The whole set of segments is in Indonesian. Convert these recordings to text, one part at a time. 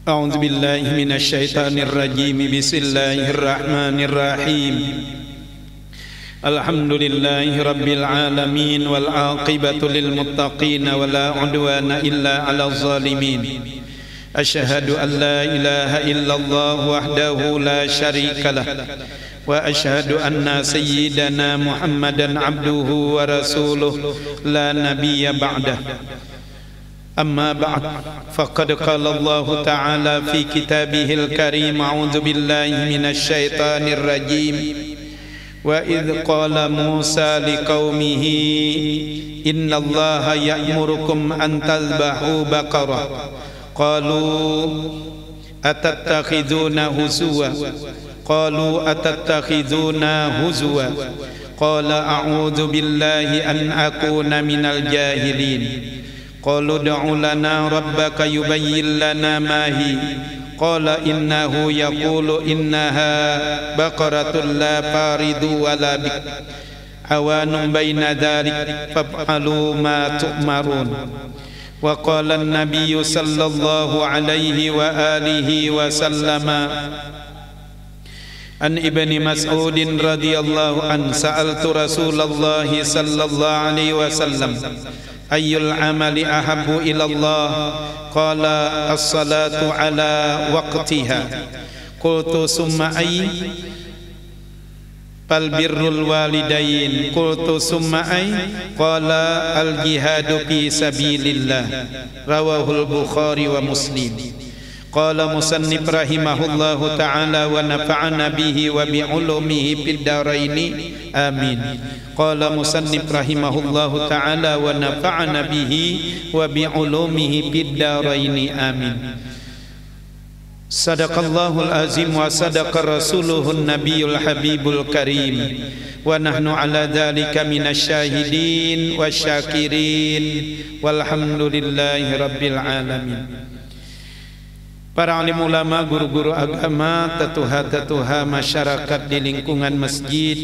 أعوذ بالله من الشيطان الرجيم بسم الله الرحمن الرحيم الحمد لله رب العالمين والعاقبة للمتقين ولا عدوان إلا على الظالمين أشهد أن لا إله إلا الله وحده لا شريك له وأشهد أن سيدنا محمدا عبده ورسوله لا نبي بعده أما بعد فقد قال الله تعالى في كتابه الكريم أعوذ بالله من الشيطان الرجيم وإذ قال موسى لقومه إن الله يأمركم أن تذبحوا بقرة قالوا أتتخذون هزوا قال أعوذ بالله أن أكون من الجاهلين قالوا ادع لنا ربك يبين لنا ما هي قال إنه يقول إنها بقرة لا فارض ولا بكر عوان بين ذلك فافعلوا ما تؤمرون وقال النبي صلى الله عليه وآله وسلم عن ابن مسعود رضي الله عنه سألت رسول الله صلى الله عليه وسلم أي العمل أحب إلى الله قال الصلاة على وقتها قلت ثم أي فالبر الوالدين قلت ثم أي قال الجهاد في سبيل الله رواه البخاري ومسلم قال مصنف رحمه الله تعالى ونفعنا به وبعلومه في الدارين آمين قال مصنف رحمه الله تعالى ونفعنا به وبعلومه في الدارين آمين صدق الله العظيم وصدق رسوله النبي الحبيب الكريم ونحن على ذلك من الشاهدين والشاكرين والحمد لله رب العالمين. Para alim ulama, guru-guru agama, tetuha-tetuha masyarakat di lingkungan Masjid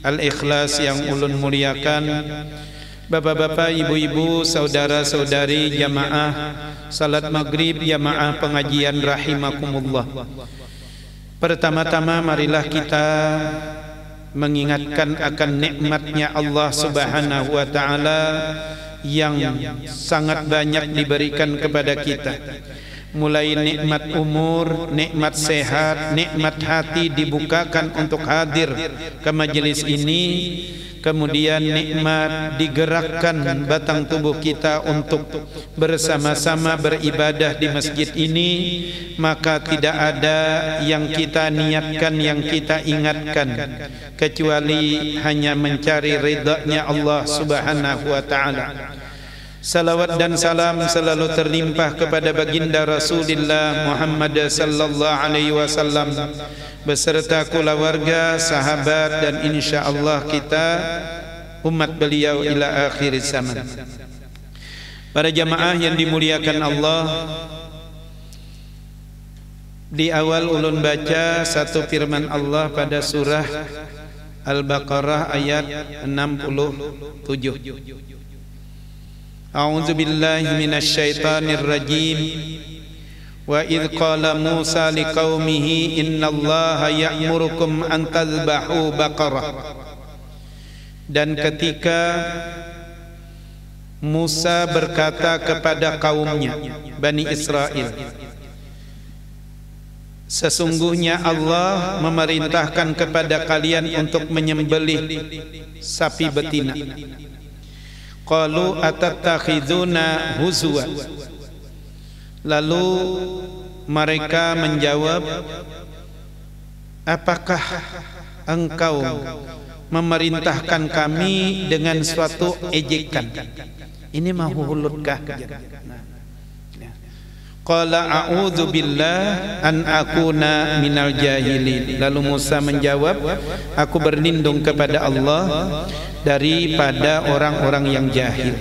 Al-Ikhlas yang ulun muliakan, bapak-bapak, ibu-ibu, saudara-saudari jamaah salat maghrib, jamaah pengajian rahimakumullah. Pertama-tama marilah kita mengingatkan akan nikmatnya Allah Subhanahu wa taala yang sangat banyak diberikan kepada kita. Mulai nikmat umur, nikmat sehat, nikmat hati dibukakan untuk hadir ke majelis ini. Kemudian nikmat digerakkan batang tubuh kita untuk bersama-sama beribadah di masjid ini. Maka tidak ada yang kita niatkan, yang kita ingatkan, kecuali hanya mencari ridha-Nya Allah Subhanahu wa ta'ala. Salawat dan salam selalu terlimpah kepada baginda Rasulullah Muhammad sallallahu alaihi wasallam beserta keluarga, sahabat dan insyaallah kita umat beliau ila akhir zaman. Para jamaah yang dimuliakan Allah, di awal ulun baca satu firman Allah pada surah Al-Baqarah ayat 67. A'udzu billahi minasy syaithanir rajim. Wa idz qala Musa liqaumihi innallaha ya'murukum an tadhbahu baqarah. Dan ketika Musa berkata kepada kaumnya Bani Israel, sesungguhnya Allah memerintahkan kepada kalian untuk menyembelih sapi betina. Qalu atattakhizuna huzwa. Lalu mereka menjawab, apakah engkau memerintahkan kami dengan suatu ejekan? Ini mahulutkah? Qala a'udzu billah an akuna minal jahilin. Lalu Musa menjawab, aku berlindung kepada Allah daripada orang-orang yang jahil.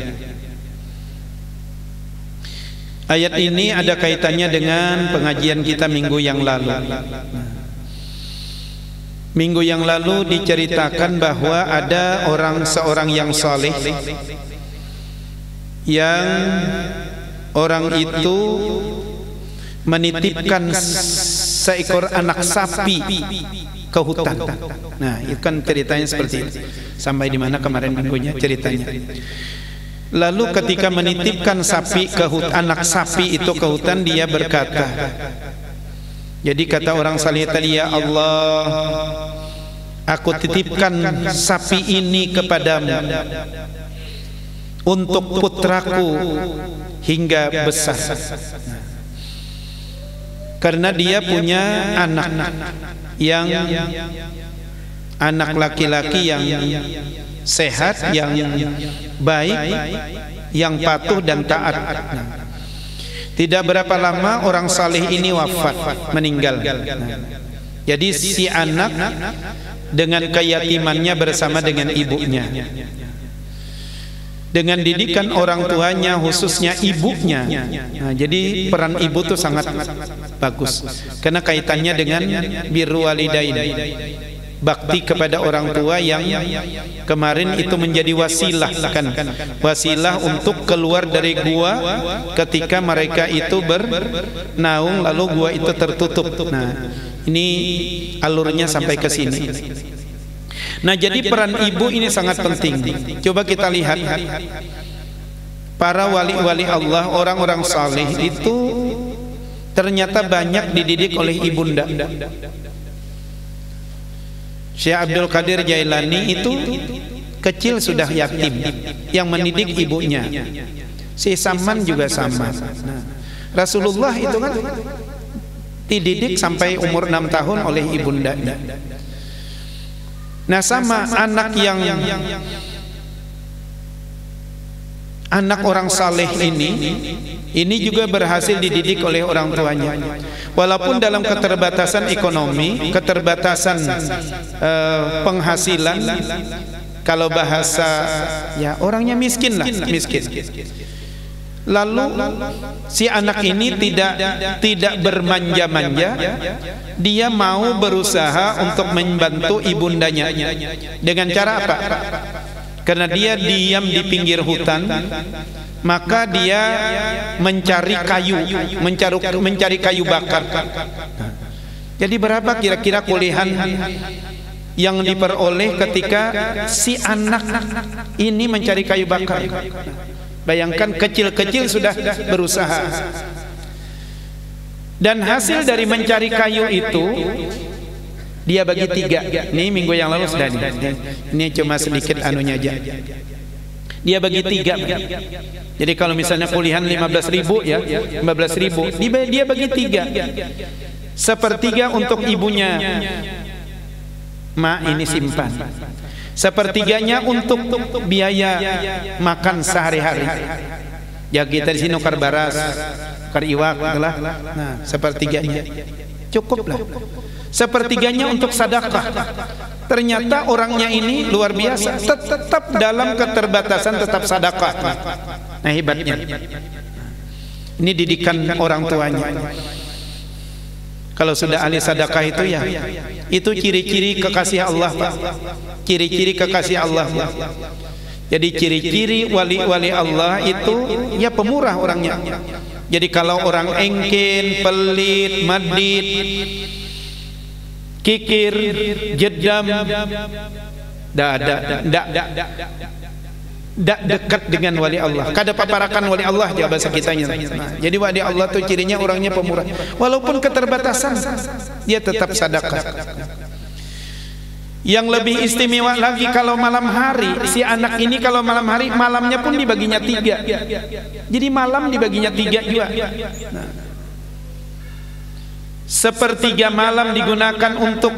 Ayat ini ada kaitannya dengan pengajian kita minggu yang lalu. Minggu yang lalu diceritakan bahwa ada seorang yang saleh yang orang itu menitipkan seekor anak sapi ke hutan. Nah, itu kan ceritanya seperti itu. Sampai di mana kemarin minggunya ceritanya. Lalu ketika menitipkan sapi ke anak sapi itu ke hutan, dia berkata, jadi kata orang saleh tadi, ya Allah, aku titipkan sapi ini kepadamu untuk putraku hingga besar. Karena dia punya anak laki-laki yang sehat, yang baik, yang patuh dan taat. Tidak berapa lama orang saleh ini wafat, meninggal. Jadi si anak dengan keyatimannya bersama dengan ibunya, dengan didikan orang tuanya, khususnya ibunya. Nah, jadi peran ibu itu sangat bagus karena kaitannya dengan birru walidain, bakti kepada orang tua, yang kemarin itu menjadi wasilah, kan, wasilah untuk keluar dari gua ketika mereka itu bernaung lalu gua itu tertutup. Nah, ini alurnya sampai ke sini. Nah, jadi peran ibu ini sangat penting. Coba kita lihat para wali-wali Allah, orang-orang saleh itu ternyata banyak dididik oleh ibunda. Syekh Abdul Qadir Jailani itu kecil sudah yatim, yang mendidik ibunya. Si Saman juga sama. Nah, Rasulullah itu kan dididik sampai umur 6 tahun oleh ibundanya. Nah, sama anak orang saleh ini juga berhasil dididik oleh orang tuanya. Walaupun dalam keterbatasan ekonomi, keterbatasan penghasilan, kalau bahasa ya orangnya miskin lah, miskin. Lalu si anak ini tidak bermanja-manja, dia mau berusaha untuk membantu ibundanya. Dengan cara apa? Karena dia diam di pinggir hutan, maka dia mencari kayu bakar. Jadi berapa kira-kira kulihan yang diperoleh ketika si anak ini mencari kayu bakar? Bayangkan, kecil-kecil sudah berusaha. Dan hasil dari mencari kayu itu dia bagi 3. Ini minggu yang lalu sudah ini cuma sedikit anunya aja. Dia bagi 3. Jadi kalau misalnya kulihan 15.000 ya, 15.000, dia bagi 3. Sepertiga untuk ibunya, ini simpan. Sepertiganya untuk biaya makan sehari-hari. Ya kita di sini nukar baras, nukar iwak, lah. Nah, sepertiganya cukuplah. Sepertiganya untuk sedekah. Ternyata orangnya ini luar biasa, tetap dalam keterbatasan tetap sedekah. Nah, hebatnya. Ini didikan orang tuanya. Kalau sudah ahli sedekah itu ya, itu ciri-ciri kekasih Allah, Pak. Ciri-ciri kekasih Allah. Jadi ciri-ciri wali-wali Allah itu ya pemurah orangnya. Jadi kalau orang engkin, pelit, madid, kikir, jedam, tidak dekat dengan wali Allah. Kada paparakan wali Allah ya bahasa kitanya. Nah, jadi wali Allah itu cirinya orangnya pemurah. Walaupun keterbatasan, dia tetap sedekah. Yang lebih istimewa lagi kalau malam hari, si anak ini kalau malam hari, malamnya pun dibaginya 3. Jadi malam dibaginya 3 juga. Nah, sepertiga malam digunakan untuk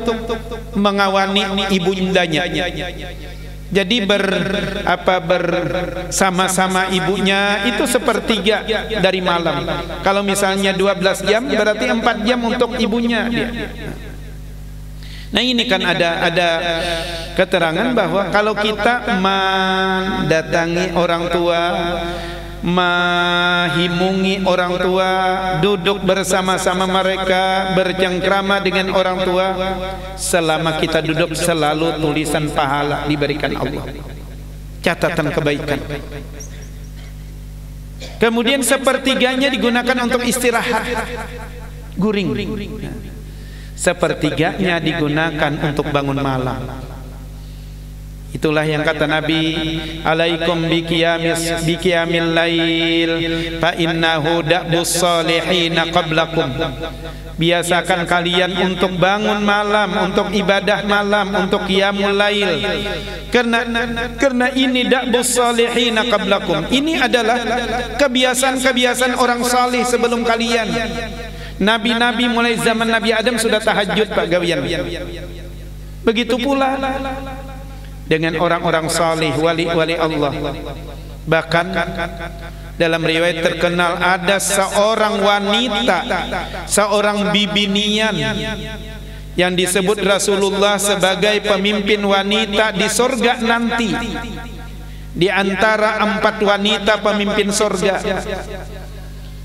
mengawani ibundanya. Jadi bersama-sama ibunya itu sepertiga dari malam. Kalau misalnya 12 jam berarti 4 jam untuk ibunya dia. Nah, ini kan ada keterangan bahwa kalau kita mendatangi orang tua, menghimungi orang tua, duduk bersama-sama mereka, bercengkrama dengan orang tua, selama kita duduk selalu tulisan pahala diberikan Allah, catatan kebaikan. Kemudian sepertiganya digunakan untuk istirahat. guring. Sepertiganya digunakan untuk bangun malam. Itulah yang kata Nabi, alaikum biqiyamil lail fa innahu da'bus salihin qablakum. Biasakan kalian untuk bangun malam, untuk ibadah malam, untuk qiyamul lail. Karena ini da'bus salihin qablakum. Ini adalah kebiasaan-kebiasaan orang saleh sebelum kalian. Nabi-nabi mulai zaman Nabi Adam sudah tahajud Pak gawian. Begitu pula dengan orang-orang saleh, wali-wali Allah. Bahkan dalam riwayat terkenal ada seorang wanita, seorang bibi Nian yang disebut Rasulullah sebagai pemimpin wanita di sorga nanti, di antara 4 wanita pemimpin sorga.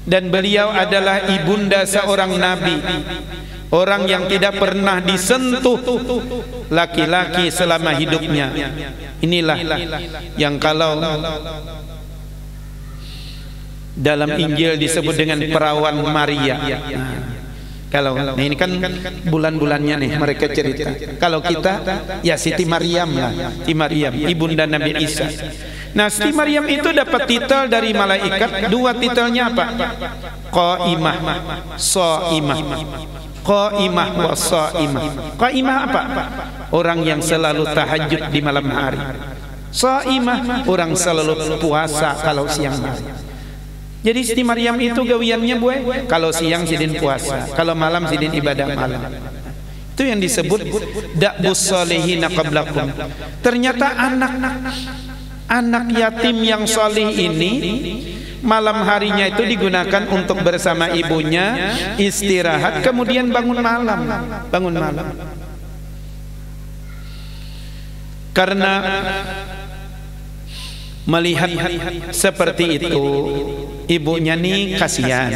Dan beliau adalah ibunda seorang nabi, orang yang tidak pernah disentuh laki-laki selama hidupnya. Inilah yang kalau dalam Injil disebut dengan perawan Maria. Nah ini kan bulan-bulannya nih mereka cerita. Kalau kita ya Siti Maryam lah, Siti Maryam ibunda Nabi Isa. Nah, Siti Maryam itu dapat titel dari malaikat. 2 titelnya apa? Qaimah, shaimah. Qaimah wa shaimah. Qaimah apa? Orang yang selalu tahajud di malam hari. Shaimah, orang selalu puasa kalau siang hari. Jadi Siti Maryam itu gawiannya kalau siang sidin puasa, kalau malam sidin ibadah malam. Itu yang disebut da'bus shalihin qablakum. Ternyata anak yatim yang salih ini malam harinya itu digunakan untuk bersama ibunya istirahat, kemudian bangun malam. Karena melihat seperti itu, ibunya nih kasihan.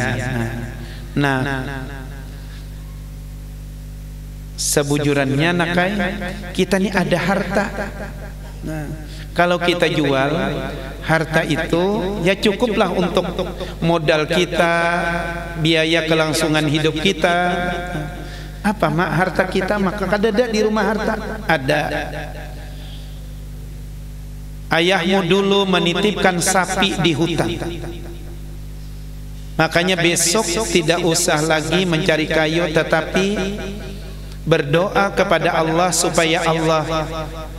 Nah, sebujurannya nakai kita nih ada harta. Nah, kalau kita jual harta itu ya cukuplah untuk modal kita, biaya kelangsungan hidup kita. Apa mak harta kita? Maka ada di rumah harta ada. Ayahmu dulu menitipkan sapi di hutan. Makanya besok tidak usah lagi mencari kayu, tetapi berdoa kepada Allah supaya Allah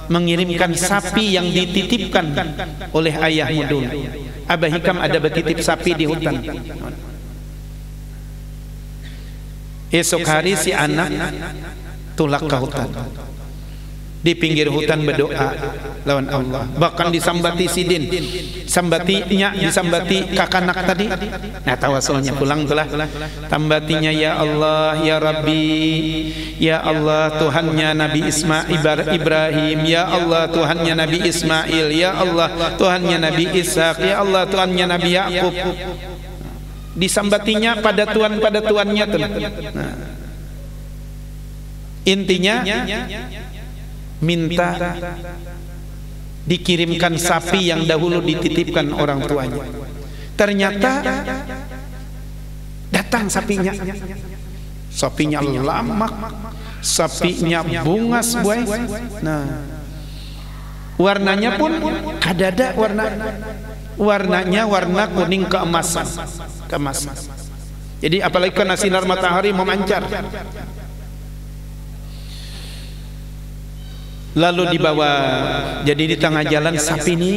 mengirimkan sapi yang dititipkan oleh ayahmu dulu. Abah Hikam ada bertitip sapi di hutan. Esok hari si anak tulak ke hutan, di pinggir hutan berdoa lawan Allah. Bahkan disambati sidin, sambatinya disambati kakanak tadi. Nah tawasulnya pulang telah tambatinya, ya Allah ya Rabbi, ya Allah Tuhannya Nabi Ibrahim, ya Allah Tuhannya Nabi Ismail, ya Allah Tuhannya Nabi Ishak, ya Allah Tuhannya Nabi Yakub. Disambatinya pada tuannya tuh. Nah, intinya minta dikirimkan sapi yang dahulu dititipkan orang tuanya. Ternyata datang sapinya. Sapinya lamak, sapinya bungas buai. Nah, warnanya pun kadada warnanya warna kuning keemasan. Jadi apalagi kena sinar matahari memancar. Lalu dibawa, jadi di tengah jalan sapi ini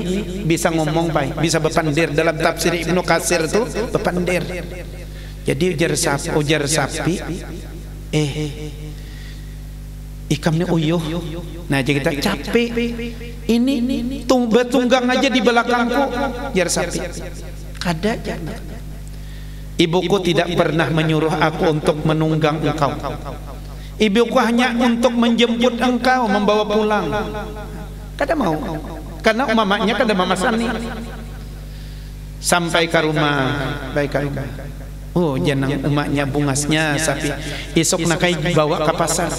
bisa ngomong Pak, bisa bepandir. Dalam tafsir Ibnu Katsir itu bepandir. Jadi ujar sapi, ikamnya uyuh. Nah jadi kita capek, ini betunggang aja di belakangku, ujar sapi. Kada, ibuku tidak pernah menyuruh aku untuk menunggang engkau. Ibuku hanya untuk menjemput engkau, membawa pulang. Kada mau, karena mamanya kada mama sani. Sampai ke rumah, baik ke rumah. Oh, jenang emaknya bungasnya sapi. Isok nakai bawa ke pasar.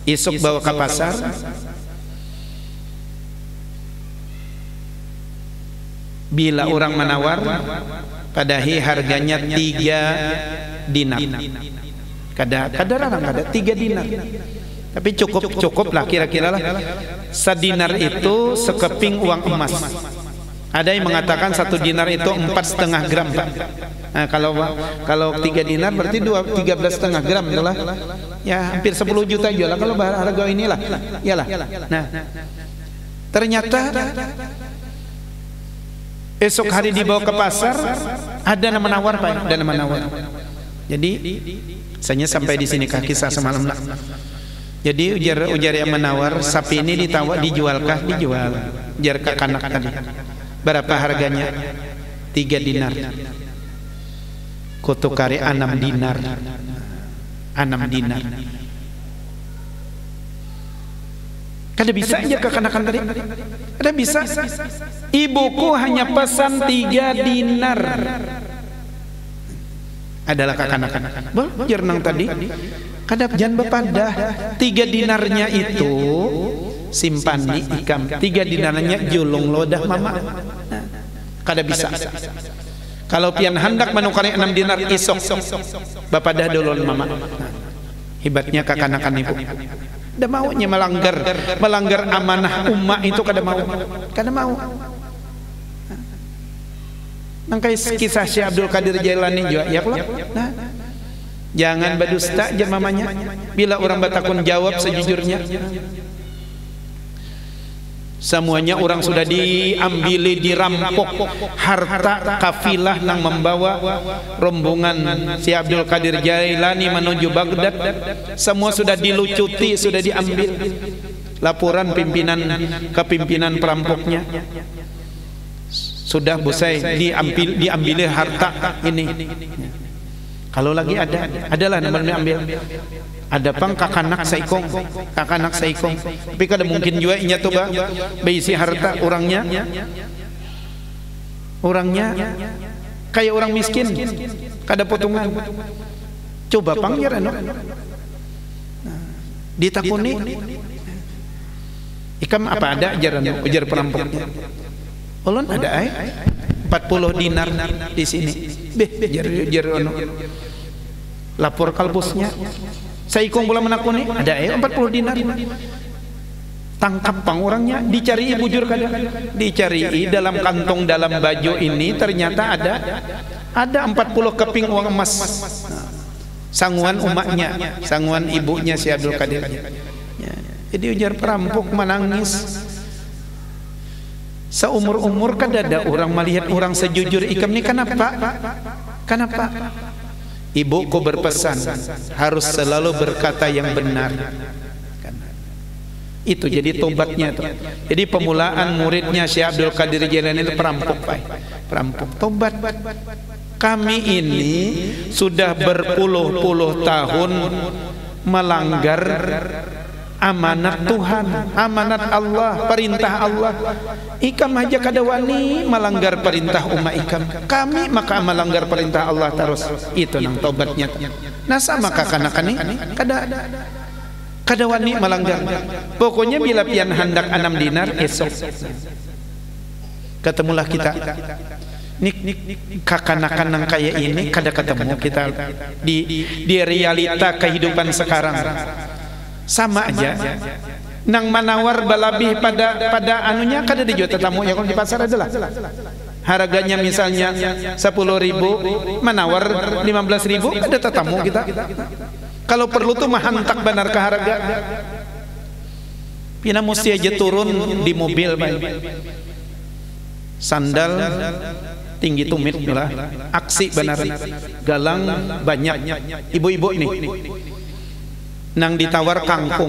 Isok bawa ke pasar. Bila orang menawar, padahal harganya 3 dinar. Kada orang kada 3 dinar. Tapi cukup lah kira-kira lah. Sedinar itu sekeping uang emas. Ada yang mengatakan 1 dinar itu 4,5 gram, Pak. Nah, kalau 3 dinar berarti 13,5 gram itulah. Ya hampir 10 juta juga lah kalau harga inilah. Iyalah. Nah, ternyata esok hari dibawa ke pasar ada nama nawar, Pak. Ada nama nawar. Jadi saya sampai di sini kisah semalam lah. Jadi ujar yang menawar, sapi ini dijualkah? Dijual. Ujar ke kanak tadi. Berapa harganya? 3 dinar. Kutukari 6 dinar. 6 dinar. Kada bisa aja ke kanak tadi. Kada bisa. Ibuku hanya pesan 3 dinar. Adalah kekanak-kanak. Ujar nang tadi. Kadap jangan bepadah 3 dinarnya itu simpan di ikam, 3 dinarnya julung lodah mama. Kada bisa. Kalau pian hendak menukari 6 dinar isok bepadah dulun mama. Hebatnya kekanakan ibu. Kada maunya melanggar amanah ummah itu kada mau. Nangkai kisah Syekh Abdul Qadir Jailani juga ya pula. Nah, jangan berdusta aja mamanya. Bila orang batakun jawab sejujurnya. Semuanya orang sudah diambil, dirampok harta kafilah yang membawa rombongan si Abdul Qadir Jailani menuju Baghdad. Semua sudah dilucuti, sudah diambil. Laporan kepimpinan perampoknya. Sudah busai diambil harta ini. Kalau lagi adalah namanya ambil. Ada pang kakanak saikong. Tapi kada mungkin juga inya tuh ba beisi harta orangnya kayak orang miskin. Kada potongan. Coba pang ya no. Ditakuni. Ikam apa ada ajaran ujar perampoknya. Ulun ada 40 dinar di sini. Jar ono. Lapor kalbusnya. Saikong pula menakuni ada 40 dinar. Tangkap pang orangnya, dicari bujur kada. Dicari dalam kantong dalam baju ini ternyata ada 40 keping uang emas. Sanguan umaknya, sanguan ibunya si Abdul Qadir. Jadi ujar perampok menangis. Seumur-umur kada ada orang melihat orang sejujur ikam ni. Kenapa? Ibuku berpesan harus selalu berkata yang benar. Itu jadi tobatnya tuh. Jadi pemulaan muridnya Syekh Abdul Qadir Jailani itu perampok, Pak. Perampok tobat. Kami ini sudah berpuluh-puluh tahun melanggar amanat Tuhan, amanat Allah, perintah Allah. Ikam aja kada wani melanggar perintah umat ikam. Kami maka melanggar perintah Allah terus. Itu nang tobatnya. Nah sama kakanakan ini kada wani melanggar. Pokoknya bila pian hendak 6 dinar esok ketemulah kita. Nik kakanakan nang kaya ini kada ketemu kita di realita kehidupan sekarang. Sama aja nang manawar balabih pada anunya kada dijual tetamu ya kalau di pasar adalah harganya misalnya 10.000 manawar 15.000 ada tetamu kita. Kalau perlu tuh mahantak benar ke harga. Pina mesti aja turun di mobil baik. Sandal tinggi tumit lah, aksi benar, galang banyak, ibu-ibu nih. Nang ditawar kangkung.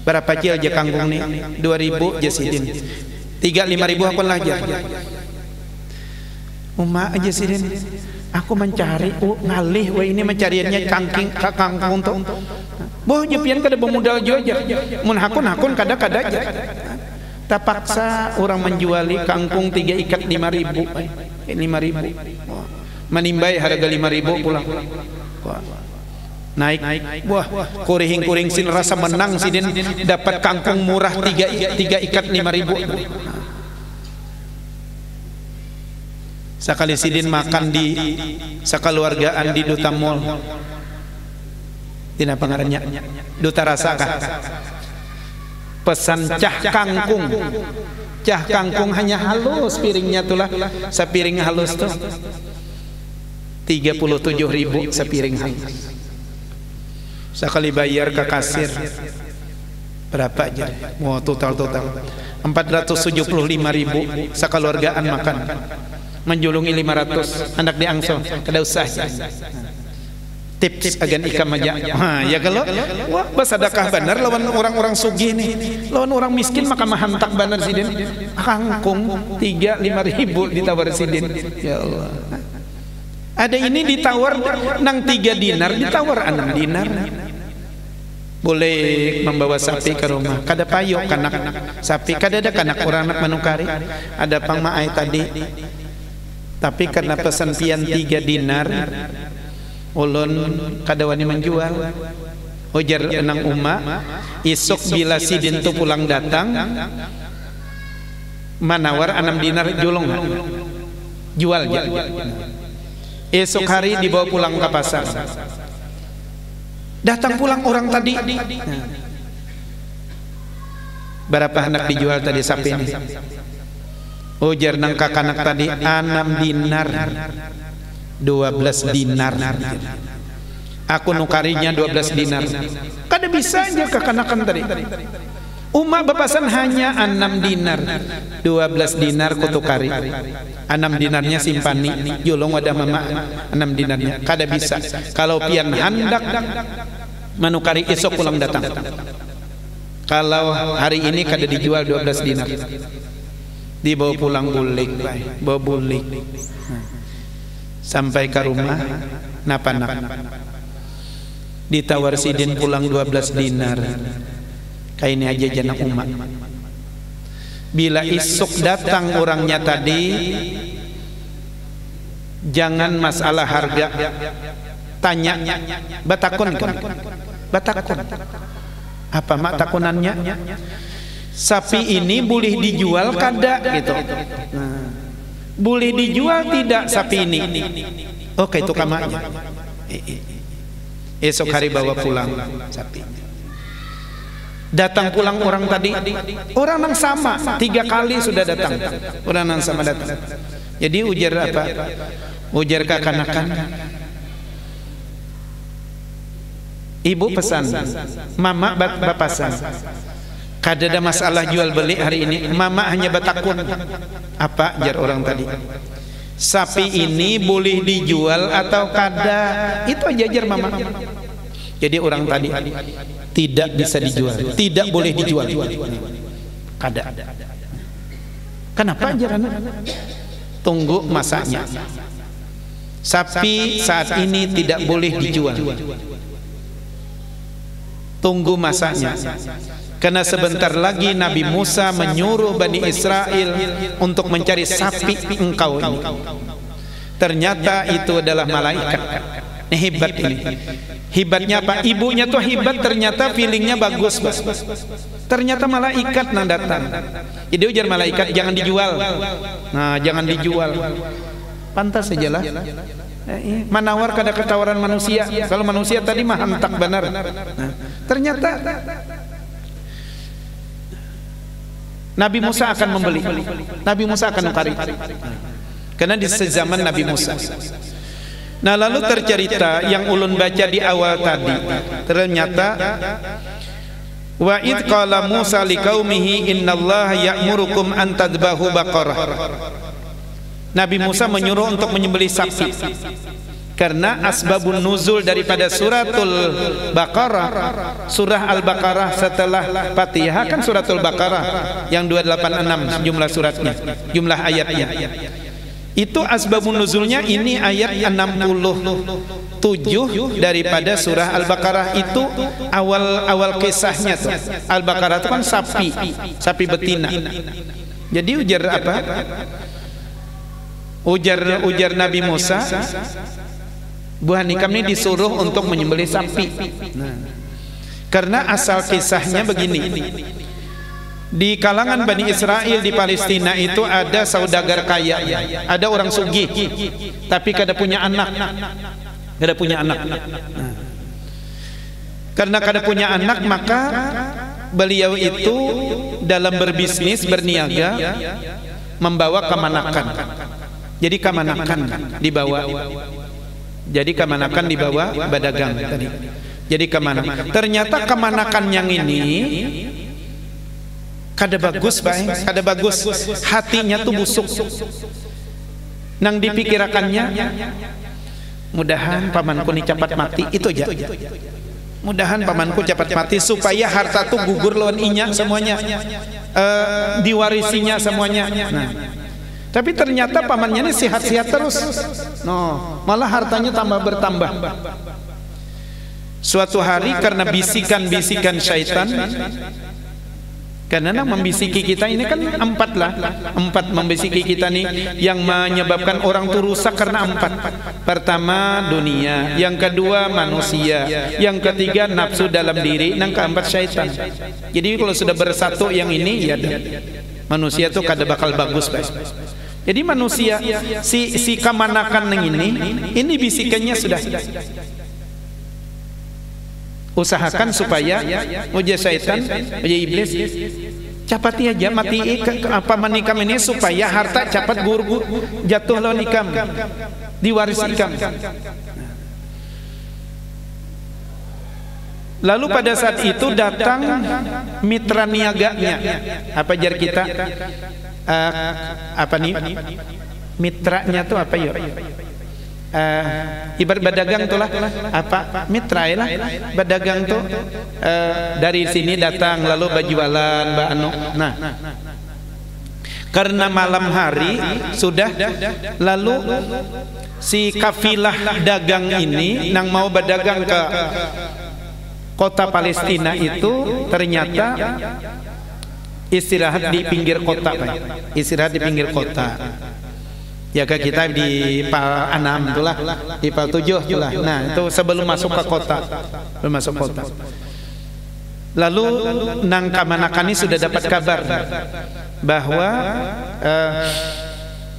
Berapa aja kangkung nih? 2.000 jasidin. 3-5.000 aku lagi. Uma aja sidin. Aku mencari ngalih wah ini mencariannya kangkung tuh. Boh jepian kada bemodal juga. Mun hakun kada aja. Tak paksa orang menjuali kangkung 3 ikat 5.000. 5.000. Menimbai harga 5.000 pulang. Naik. Wah, kuring sin rasa menang sidin dapat kangkung murah 3 ikat 5.000. Sakali sidin makan di sakaluargaan di Duta Mall. Dina pangarannya Duta Rasa kah? Pesan cah kangkung. Cah kangkung hanya halus piringnya tulah. Sapiring halus tuh 37.000 sapiring halus. Sakali bayar ke kasir berapa aja? Mau total 475.000 sakaluargaan makan. Menjulungi 500 anak diangsol kada usah tips agan ikam aja. Ya kalau wah basadakah benar lawan orang-orang sugih nih, lawan orang miskin maka mahantak benar sidin. Kangkung 3-5.000 ditawar sidin. Ya Allah, ada ini ditawar nang 3 dinar ditawar 6 dinar. Boleh membawa sapi ke rumah, kada payok kanak sapi, kada ada kanak orang anak manukari, ada pang maai tadi. Tapi karena pesan pian 3 dinar ulun kada wani menjual. Ujar enang Uma, isuk bila sidin tu pulang datang manawar 6 dinar julung jual aja. Esok hari dibawa pulang ke pasar. Datang pulang orang tadi. Berapa anak dijual tadi sapi ini? Ujar nang kakanak tadi 6 dinar 12 dinar. Aku nukarinya 12 dinar. Kada bisa aja kekanakan tadi. Uma bapasan hanya 6 dinar 12 dinar kutukari. 6 dinarnya simpani julung wadah mama 6 dinarnya. Kada bisa. Kalau pian hendak manukari esok pulang datang. Kalau hari ini kada dijual 12 dinar. Dibawa pulang bulik, bawa bulik sampai ke rumah napanak ditawar sidin pulang 12 dinar. Kayak ini aja jana Uma. Bila isuk datang orangnya tadi, jangan masalah harga, tanya batakun kan? Batakun apa mak takunannya? Sapi ini boleh dijual kada gitu. Nah, boleh dijual tidak sapi ini? Oke, itu kamaknya. Esok hari bawa pulang sapi. Datang pulang orang tadi, orang yang sama 3 kali sudah datang. Orang yang sama datang. Jadi ujar apa? Ujar kekanakan. Ibu pesan, mama bapasan. Kada ada masalah jual beli hari ini. Mama hanya batakun. Apa jar orang tadi? Sapi ini boleh dijual atau kada? Itu aja jar mama. Jadi orang tadi tidak bisa dijual, tidak boleh dijual. Kada. Kenapa jar anak? Tunggu masanya. Sapi saat ini tidak boleh dijual. Tunggu masanya. Karena sebentar lagi Nabi Musa menyuruh Bani Israel untuk mencari sapi engkau ini. Ternyata itu adalah malaikat. Ini hebat ini. Hebatnya apa? Ibunya tuh hebat, ternyata feelingnya bagus. Ternyata malaikat nang datang. Jadi ujar malaikat jangan dijual. Nah, jangan dijual. Pantas sajalah. Manawar kada ketawaran manusia. Kalau manusia tadi mah hantak benar. Nah, ternyata Nabi Musa akan membeli. Nabi Musa akan nukari. Karena di sezaman Nabi Musa. Nah, lalu tercerita yang ulun baca di awal tadi. Ternyata wa id qala Musa liqaumihi innallaha ya'murukum an tadbahu baqarah. Nabi Musa menyuruh untuk menyembelih sapi. Karena asbabun nuzul daripada suratul Baqarah, surah Al-Baqarah setelah Fatihah kan suratul Baqarah yang 286 jumlah suratnya, jumlah ayatnya. Itu asbabun nuzulnya ini ayat 67 daripada surah Al-Baqarah. Itu awal kisahnya tuh. Al-Baqarah itu kan sapi betina. Jadi ujar apa? Ujar Nabi Musa, buahni kami disuruh untuk menyembelih sapi. Nah, karena asal kisahnya begini. Di kalangan Bani Israel di Palestina itu ada saudagar kaya, ada orang sugih, tapi kada punya anak, kada punya anak. Karena kada punya anak, maka beliau itu dalam berbisnis, berniaga, membawa kemanakan. Jadi kemanakan dibawa. Jadi kemanakan dibawa berdagang tadi. Jadi kemanakan. Ternyata kemanakan yang ini kada bagus, baik, kada bagus. Hatinya tuh busuk. Nang dipikirakannya, mudahan pamanku ini cepat mati, itu aja. Mudahan pamanku cepat mati supaya harta tuh gugur lawan inya semuanya, diwarisinya semuanya. Nah, tapi ternyata pamannya ini sehat-sehat terus. No, malah hartanya tambah bertambah. Suatu hari karena bisikan-bisikan syaitan, karena membisiki kita ini kan empat membisiki kita nih yang menyebabkan orang tuh rusak karena empat. Pertama dunia, yang kedua manusia, yang ketiga nafsu dalam diri, yang keempat syaitan. Jadi kalau sudah bersatu yang ini ya manusia tuh kada bakal bagus, Pak. Jadi manusia si kemanakan yang ini bisikannya sudah. Usahakan supaya uja syaitan, uja iblis capati aja mati apa manikam ini supaya harta cepat gugur jatuh lawan ikam, diwaris ikam. Lalu pada saat itu datang mitra niaganya. Apa jar kita? Apa nih? Mitranya tuh apa yuk? Ibarat berdagang tuh lah, apa mitra lah berdagang tuh, dari sini datang lalu berjualan anu. Nah, karena malam hari sudah, lalu si kafilah dagang ini nang mau berdagang ke kota Palestina itu ternyata istirahat di pinggir kota, Pak. Istirahat di pinggir kota. Ya ke kita di Pal 6 itulah, di Pal 7 itulah. Nah, itu sebelum masuk ke kota. Belum masuk kota. Lalu nang kamanakani sudah dapat kabar bahwa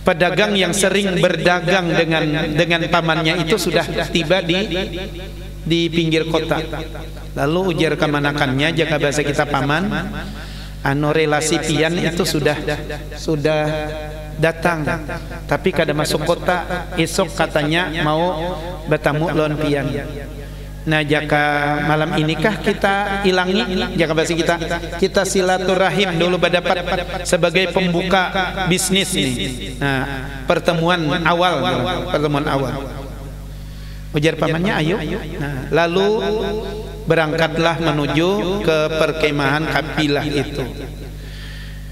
pedagang yang sering berdagang dengan pamannya itu sudah tiba di pinggir kota. Lalu ujar kemanakannya, jika bahasa kita paman, anu relasi pian itu sudah datang, tapi kada masuk kota. Esok katanya mau bertamu lawan pian. Nah, jika malam inikah kita ilangi, jika bahasa kita silaturahim dulu berdapat sebagai pembuka bisnis nih. Nah, pertemuan awal. Ujar pamannya, ayo. Nah, lalu berangkatlah menuju ke perkemahan kafilah itu.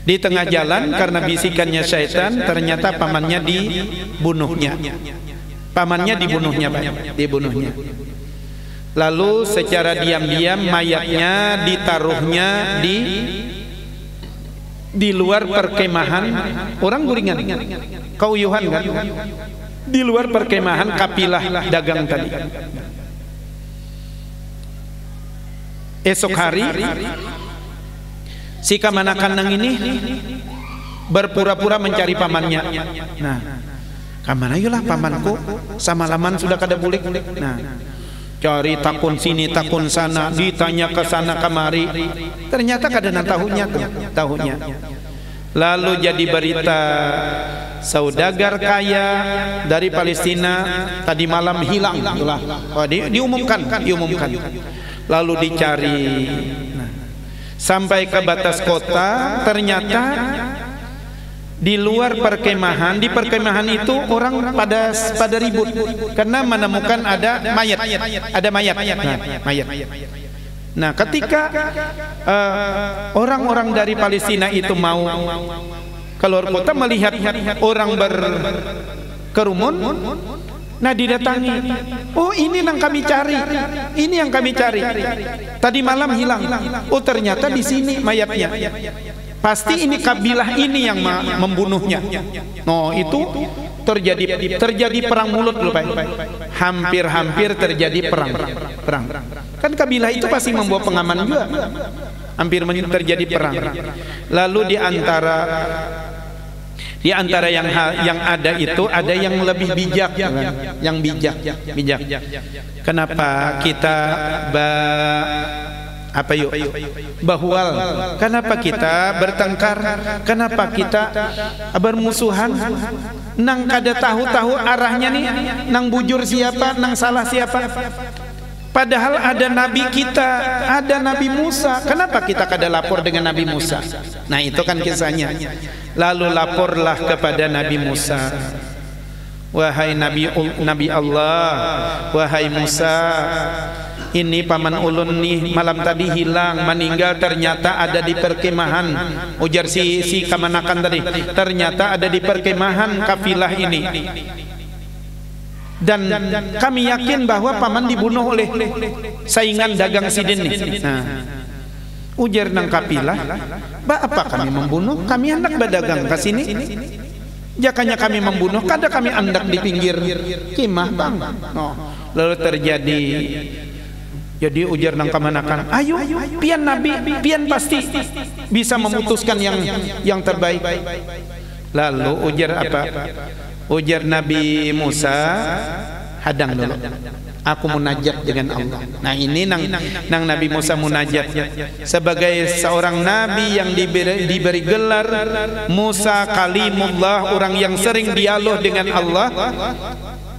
Di tengah jalan karena bisikannya syaitan, ternyata pamannya dibunuhnya. Dibunuhnya. Lalu secara diam-diam mayatnya ditaruhnya di luar perkemahan orang guringan, kauyuhan kan, di luar perkemahan kafilah dagang tadi. Esok hari si kamanakan nang ini berpura-pura mencari pamannya. Nah, kamana yulah pamanku, samalaman sudah kada bulik. Nah, cari takun sini takun sana, ditanya ke sana kemari, ternyata kada tahunya. Lalu jadi berita saudagar kaya dari Palestina tadi malam hilang. Diumumkan. Lalu dicari. Sampai ke batas kota, ternyata di luar perkemahan, di perkemahan itu orang pada ribut karena menemukan ada mayat. Nah, ketika orang-orang dari Palestina itu mau keluar kota melihat orang berkerumun, nah didatangi. Oh, ini yang kami cari. Tadi malam hilang. Oh, ternyata di sini mayatnya. Pasti ini kabilah ini yang membunuhnya. No, itu terjadi perang mulut loh, Pak. Hampir terjadi perang. Kan kabilah itu pasti membawa pengaman juga. hampir terjadi perang. Lalu di antara yang ada itu ada yang lebih bijak, yang bijak. Kenapa kita bahwal? Kenapa kita bertengkar? Kenapa kita bermusuhan? Nang kada tahu arahnya nih, nang bujur siapa, nang salah siapa? Padahal ada nabi kita, ada Nabi Musa. Kenapa kita kada lapor dengan Nabi Musa? Nah, itu kan kisahnya. Lalu laporlah kepada Nabi Musa. Wahai Nabi Allah, wahai Musa, ini paman ulun nih malam tadi hilang, meninggal, ternyata ada di perkemahan. Ujar si kamanakan tadi, ternyata ada di perkemahan kafilah ini. Dan kami yakin bahwa paman dibunuh oleh saingan dagang sidin nih. Nah, ujar nang kapilah, apa kami membunuh? Kami hendak berdagang ke sini. Jakanya kami membunuh, kada kami hendak di pinggir kemah bang. No. Lalu terjadi. Jadi ujar nang kamanakan, ayo pian nabi, pian pasti bisa memutuskan yang terbaik. Lalu ujar apa? Ujar Nabi Musa, hadang dulu, aku munajat dengan Allah. Nah, ini nang Nabi Musa munajat sebagai seorang nabi yang diberi gelar Musa Kalimullah, orang yang sering dialog dengan Allah.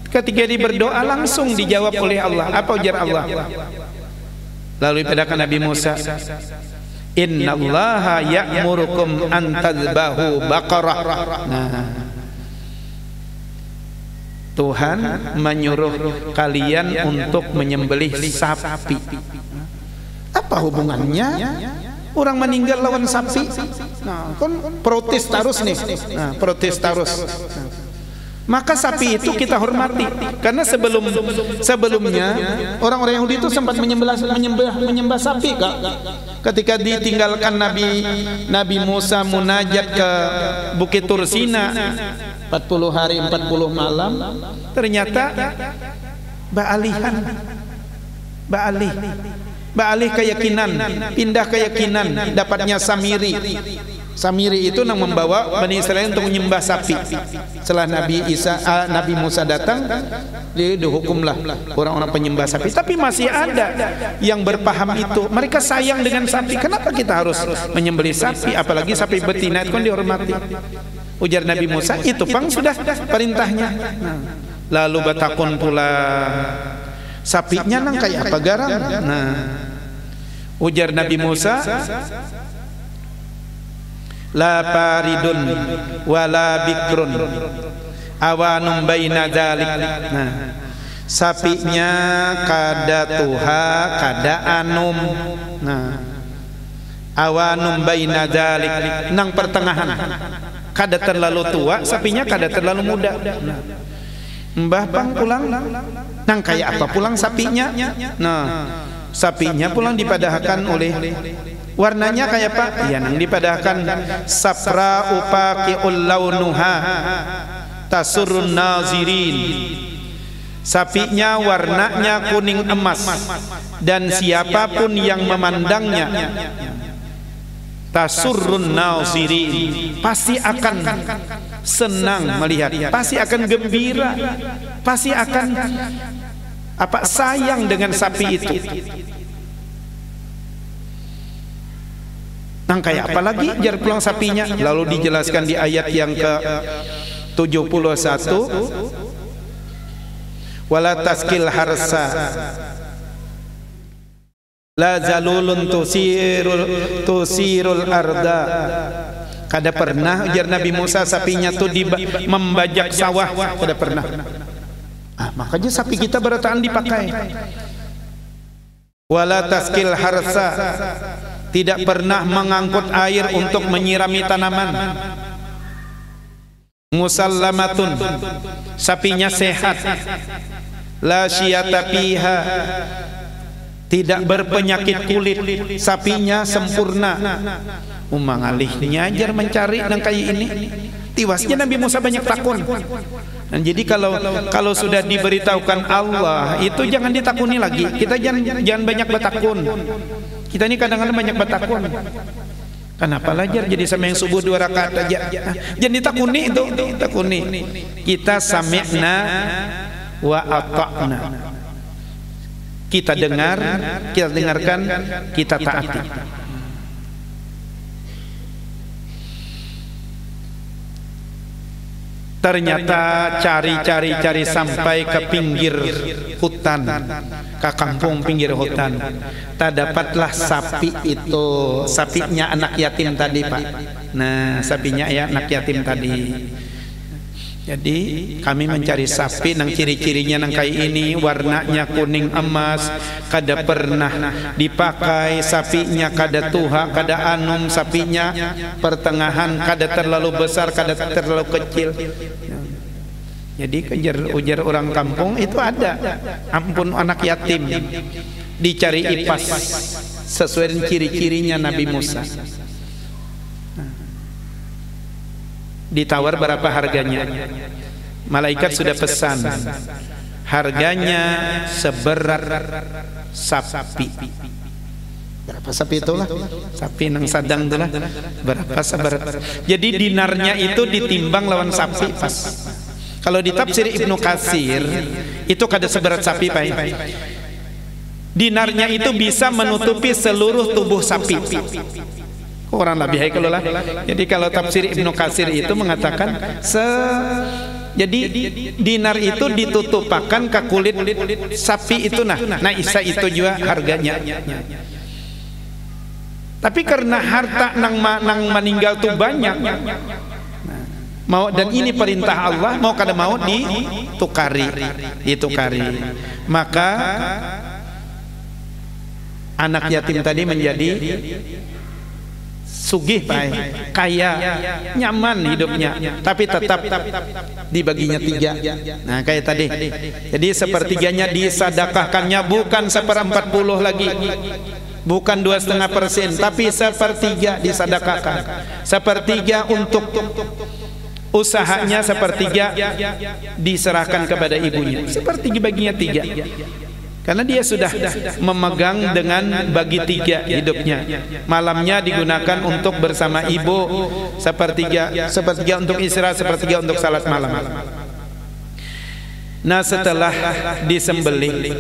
Ketika dia berdoa langsung dijawab oleh Allah. Apa ujar Allah? Lalu pada Nabi Musa, innallaha ya'murukum an tadhbahu baqarah. Nah, Tuhan menyuruh kalian untuk menyembelih sapi. Apa hubungannya? Orang meninggal lawan sapi. Nah, kan protes terus nih. Nah, protes terus. Maka sapi itu kita hormati, karena sebelumnya orang-orang Yahudi itu sempat menyembah sapi, Kak. Ketika ditinggalkan Nabi Musa munajat ke Bukit Tursina 40 hari 40 malam, ternyata ba'alih keyakinan, pindah keyakinan, dapatnya Samiri itu yang membawa Bani Israel untuk menyembah sapi. Setelah Nabi Musa datang, dihukumlah orang-orang penyembah sapi. Tapi masih ada yang berpaham itu. Mereka sayang dengan sapi. Kenapa kita harus menyembelih sapi? Apalagi sapi betina itu kan dihormati. Ujar Nabi Musa, itu pang sudah perintahnya. Lalu batakun pula, sapinya nang kayak apa garam? Nah, ujar Nabi Musa, la paridun wala bikrun awanum baina dzalik. Nah, sapinya kada tuha kada anum. Nah, awanum baina dzalik, nang pertengahan, kada terlalu tua, sapinya kada terlalu muda. Nah, Mbah pang pulang nang kayak apa pulang sapinya? Nah, sapinya pulang dipadahkan oleh warnanya kayak apa? Ya, nang dipadahkan safra upaqiul launuha tasurrun nazirin. Sapinya warnanya kuning emas, dan siapapun yang memandangnya tasurrun nazirin, pasti akan senang melihat, pasti akan gembira, pasti akan sayang dengan sapi itu. Nang kayak apa lagi jar pulang sapinya? Lalu dijelaskan di ayat yang ke-71, wala taskil harsa la zalulun tusirul arda. Kada pernah ujar Nabi Musa sapinya tuh membajak sawah, kada pernah. Makanya sapi kita berataan dipakai. Wala taskil harsa, tidak pernah mengangkut air untuk menyirami tanaman. Musallamatun, sapinya sehat. La syiyata fiha, tidak berpenyakit kulit, sapinya sempurna. Umang alihnya ajar mencari nang kayak ini. Tiwasnya Nabi Musa banyak takun. Dan jadi kalau sudah diberitahukan Allah itu jangan ditakuni lagi. Kita jangan banyak bertakun. Kita ini kadang-kadang banyak bertakwa. Kenapa belajar jadi sama yang subuh 2 rakaat aja? Jadi takuni itu, takuni. Kita sami'na wa ata'na. Kita dengar, kita dengarkan, kita taati. Ternyata cari sampai ke pinggir hutan, ke kampung pinggir hutan. Tak dapatlah sapi itu, sapinya anak yatim tadi, Pak. Nah, sapinya ya anak yatim tadi. Jadi kami mencari sapi nang ciri-cirinya nang kayak ini, warnanya kuning emas, kada pernah dipakai, sapinya kada tuha, kada anum, sapinya pertengahan, kada terlalu besar, kada terlalu kecil. Jadi ujar orang kampung itu ada, ampun anak yatim, dicari ipas sesuai dengan ciri-cirinya Nabi Musa. Ditawar berapa harganya? Malaikat sudah pesan, harganya seberat sapi. Berapa sapi itulah? Sapi nang sadang itulah. Berapa seberat? Jadi dinarnya itu ditimbang lawan sapi pas. Kalau di tafsir Ibnu Katsir itu kada seberat sapi, Pak. Dinarnya itu bisa menutupi seluruh tubuh sapi. Orang lebih baik kalau lah. Jadi kalau tafsir Ibnu Katsir itu mengatakan jadi dinar itu ditutupakan ke kulit sapi itu nah isa itu juga harganya. Tapi karena harta nang meninggal tuh banyak, mau dan ini perintah Allah, mau kada mau ditukari. Maka anak yatim tadi menjadi sugih, Pak, kaya, nyaman hidupnya, tapi tetap dibaginya 3. Nah, kayak tadi. Jadi sepertiganya disedekahkannya, bukan 1/40 lagi, bukan 2,5%, tapi 1/3 disedekahkan. 1/3 untuk usahanya, 1/3 diserahkan kepada ibunya. 1/3 baginya 3. Karena dia sudah memegang dengan bagi 3 hidupnya. Malamnya digunakan untuk bersama ibu, 1/3 untuk istirahat, 1/3 untuk salat malam. Nah, setelah disembelih,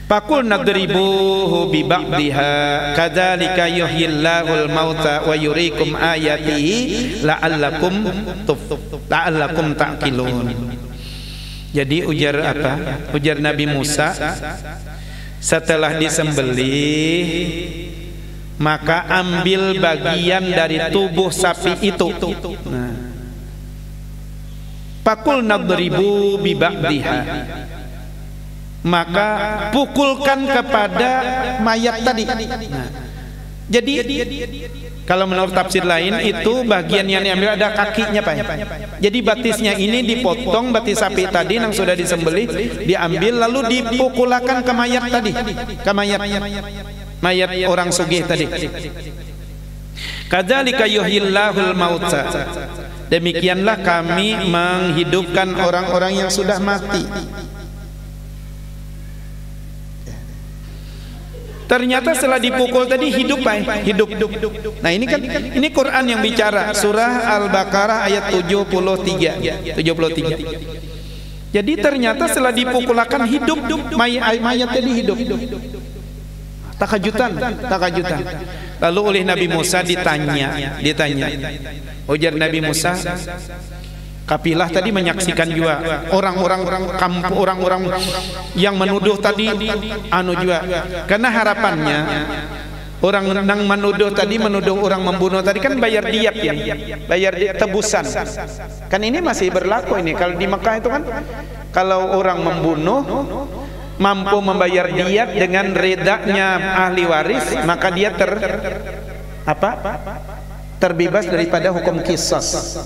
Pakul nadribuhu bi ba'dihha kadzalika yuhyillahul mauta wa yuriikum ayatihi la'allakum ta'qilun. Jadi ujar apa? Ujar Nabi Musa, setelah disembelih maka ambil bagian dari tubuh sapi itu. Nah, Pakul nadribu bi ba'dihha, maka pukulkan kepada mayat tadi. Nah, jadi kalau menurut tafsir lain itu bagian yang diambil ada kakinya, Pak. Jadi batisnya ini dipotong, batis sapi tadi yang sudah disembelih diambil lalu dipukulakan ke mayat tadi, ke mayat orang sugih tadi. Kadzalika yuhyillahul mauta. Demikianlah kami menghidupkan orang-orang yang sudah mati. Ternyata setelah dipukul tadi hidup, Pak, hidup. Nah, ini kan ini Quran yang bicara, surah Al-Baqarah ayat 73. Jadi ternyata setelah dipukulakan hidup, mayat tadi hidup. Takajutan. Lalu oleh Nabi Musa ditanya. Ujar Nabi Musa, kapilah tadi menyaksikan juga orang-orang kampung, orang-orang yang menuduh tadi juga. Karena harapannya orang yang menuduh orang membunuh tadi kan bayar diat ya, bayar tebusan. Kan ini masih berlaku ini. Kalau di Mekah itu kan kalau orang membunuh mampu membayar diat dengan redanya ahli waris, maka dia terbebas daripada hukum qisas.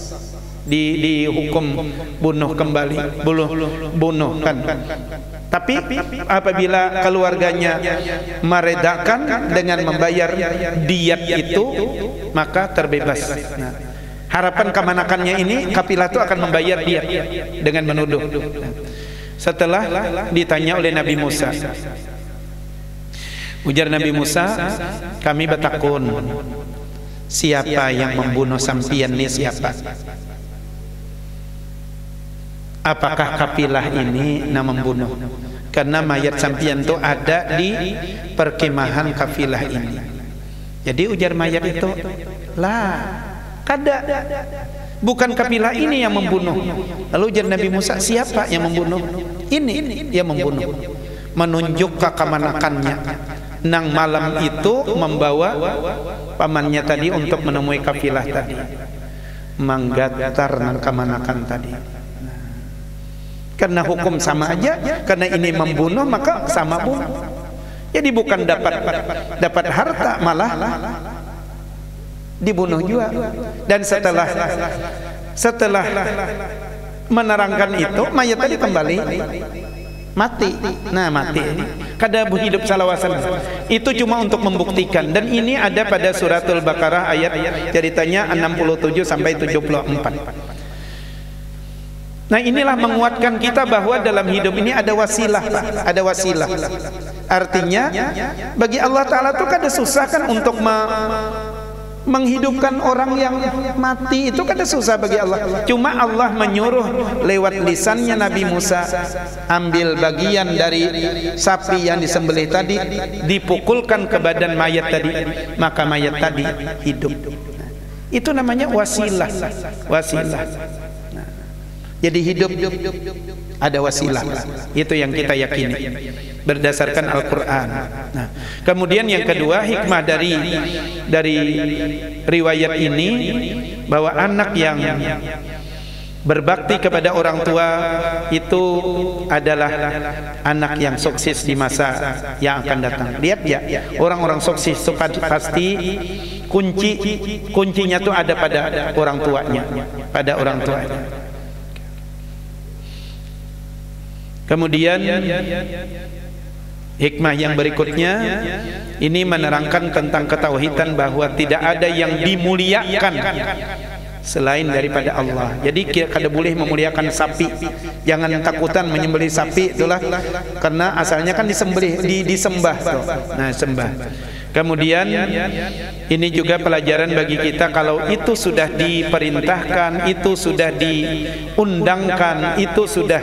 Dihukum bunuh kembali, bunuh kan. Tapi apabila keluarganya meredakan dengan membayar diat itu, maka terbebas. Nah, harapan kemanakannya ini kapilah itu akan membayar diat dengan menuduh. Setelah ditanya oleh Nabi Musa, Ujar Nabi Musa, kami batakun, siapa yang membunuh sampian ini siapa? Apakah kafilah ini na membunuh? Karena mayat sampian itu ada di perkemahan kafilah ini. Jadi ujar mayat itu, lah, kada, bukan kafilah ini yang membunuh. Lalu ujar Nabi Musa, siapa yang membunuh? Ini yang membunuh. Menunjuk kemanakannya. Nang malam itu membawa pamannya tadi untuk menemui kafilah tadi. Manggatar nang kemanakan tadi. Karena hukum sama aja, karena ini membunuh maka sama bunuh. Jadi bukan dapat harta, malah dibunuh juga. Dan setelah menerangkan itu, mayat tadi kembali mati. Nah, mati ini kada hidup salawasan. Itu cuma untuk membuktikan, dan ini ada pada suratul Baqarah ayat ceritanya 67 sampai 74. Nah, inilah menguatkan kita bahwa dalam hidup ini ada wasilah, Pak. Ada wasilah. Artinya bagi Allah Ta'ala itu kada susah kan untuk menghidupkan orang yang mati, itu kada susah bagi Allah. Cuma Allah menyuruh lewat lisannya Nabi Musa, ambil bagian dari sapi yang disembelih tadi, dipukulkan ke badan mayat tadi, maka mayat tadi hidup. Itu namanya wasilah. Wasilah. Jadi hidup ada wasilah. Itu yang kita yakini berdasarkan Al-Quran. Nah, kemudian yang kedua, hikmah dari riwayat ini, bahwa anak yang berbakti kepada orang tua itu adalah anak yang sukses di masa yang akan datang. Lihat ya, orang-orang sukses itu pasti kuncinya tuh ada pada orang tuanya, pada orang tuanya. Kemudian hikmah yang berikutnya ini menerangkan tentang ketauhidan, bahwa tidak ada yang dimuliakan selain daripada Allah. Jadi kada boleh memuliakan sapi. Jangan takutan menyembelih sapi, itulah karena asalnya kan disembah. Nah, sembah. Kemudian ini juga pelajaran bagi kita, kalau itu sudah diperintahkan, itu sudah diundangkan, itu sudah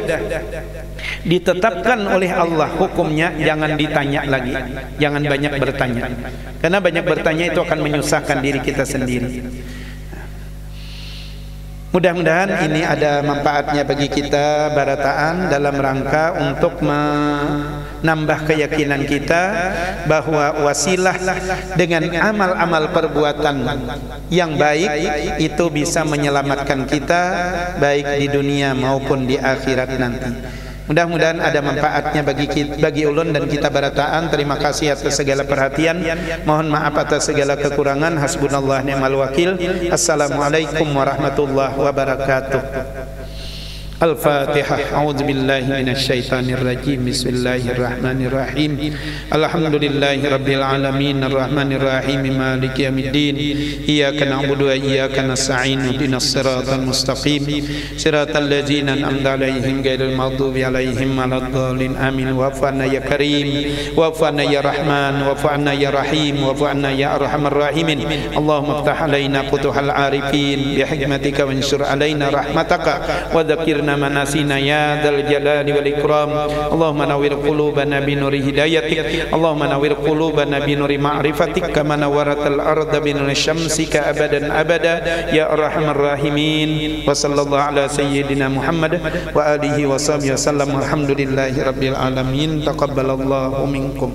ditetapkan oleh Allah hukumnya, jangan ditanya lagi, jangan banyak bertanya, karena banyak bertanya itu akan menyusahkan diri kita sendiri. Mudah-mudahan ini ada manfaatnya bagi kita barataan dalam rangka untuk menambah keyakinan kita bahwa wasilah dengan amal-amal perbuatan yang baik itu bisa menyelamatkan kita baik di dunia maupun di akhirat nanti. Mudah-mudahan ada manfaatnya bagi ulun dan kita barataan. Terima kasih atas segala perhatian. Mohon maaf atas segala kekurangan. Hasbunallah ni'mal wakil. Assalamualaikum warahmatullahi wabarakatuh. Al-Fatihah. A'udzu billahi minasyaitonir rajim. Bismillahirrahmanirrahim. Alhamdulillahirabbil alamin arrahmanir rahim maliki yaumiddin. Iyyaka na'budu wa iyyaka nasta'in. Ihdinas siratal mustaqim. Siratal ladzina an'amta 'alaihim ghairil maghdubi 'alaihim waladdallin. Amin. Wa'fu 'anna ya karim, wa'fu 'anna ya rahman, wa'fu 'anna ya rahim, wa'fu 'anna ya arhamar rahimin. Allahumma iftah 'alaina futuhal arifin bi hikmatika wansur 'alaina rahmataka wa dzakirna manasina ya dzal jalali wal ikram. Allahumma nawwir qulubana bi nuri hidayatik, Allahumma nawwir qulubana bi nuri ma'rifatik kama nawwaratal arda bi nuri syamsika abadan abada ya arhamar rahimin. Wa sallallahu ala sayyidina Muhammad wa alihi wa sahbihi wasallam. Alhamdulillahi rabbil alamin. Taqabbalallahu minkum.